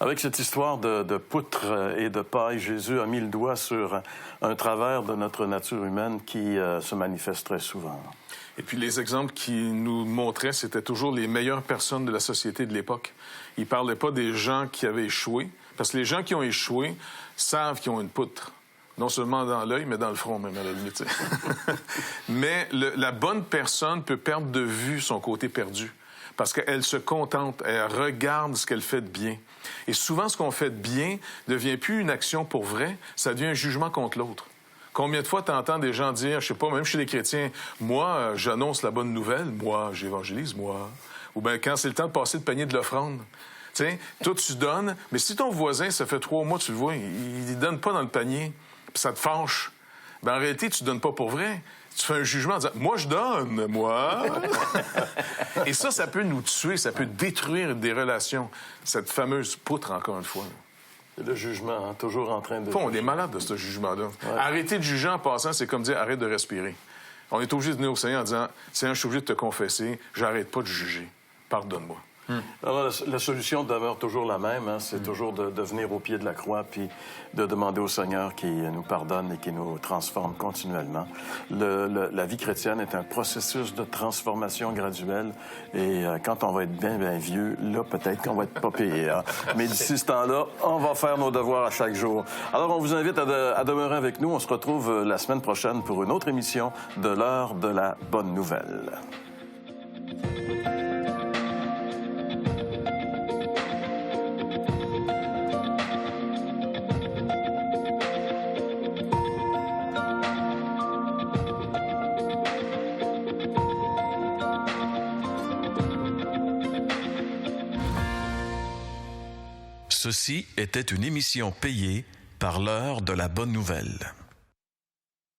Avec cette histoire de poutre et de paille, Jésus a mis le doigt sur un travers de notre nature humaine qui se manifeste très souvent. Et puis les exemples qu'il nous montrait, c'était toujours les meilleures personnes de la société de l'époque. Il ne parlait pas des gens qui avaient échoué, parce que les gens qui ont échoué savent qu'ils ont une poutre. Non seulement dans l'œil, mais dans le front même, à la limite. Mais la bonne personne peut perdre de vue son côté perdu. Parce qu'elle se contente, elle regarde ce qu'elle fait de bien. Et souvent, ce qu'on fait de bien ne devient plus une action pour vrai, ça devient un jugement contre l'autre. Combien de fois tu entends des gens dire, je sais pas, même chez les chrétiens, moi, j'annonce la bonne nouvelle, moi, j'évangélise, moi. Ou bien quand c'est le temps de passer le panier de l'offrande. Tu sais, toi, tu donnes, mais si ton voisin, ça fait 3 mois, tu le vois, il ne donne pas dans le panier, puis ça te fâche. Ben, en réalité, tu ne donnes pas pour vrai. Tu fais un jugement en disant « Moi, je donne, moi! » Et ça peut nous tuer, ça peut détruire des relations. Cette fameuse poutre, encore une fois. C'est le jugement, hein, toujours en train de... On est malade de ce jugement-là. Ouais. Arrêter de juger en passant, c'est comme dire « Arrête de respirer ». On est obligé de venir au Seigneur en disant « Seigneur, je suis obligé de te confesser, j'arrête pas de juger. Pardonne-moi. » Alors, la solution demeure toujours la même, hein? C'est toujours de venir au pied de la croix puis de demander au Seigneur qui nous pardonne et qui nous transforme continuellement. La vie chrétienne est un processus de transformation graduelle et quand on va être bien vieux, là, peut-être qu'on va être pas payé. Hein? Mais d'ici ce temps-là, on va faire nos devoirs à chaque jour. Alors, on vous invite à demeurer avec nous. On se retrouve la semaine prochaine pour une autre émission de l'heure de la bonne nouvelle. Ceci était une émission payée par l'heure de la bonne nouvelle.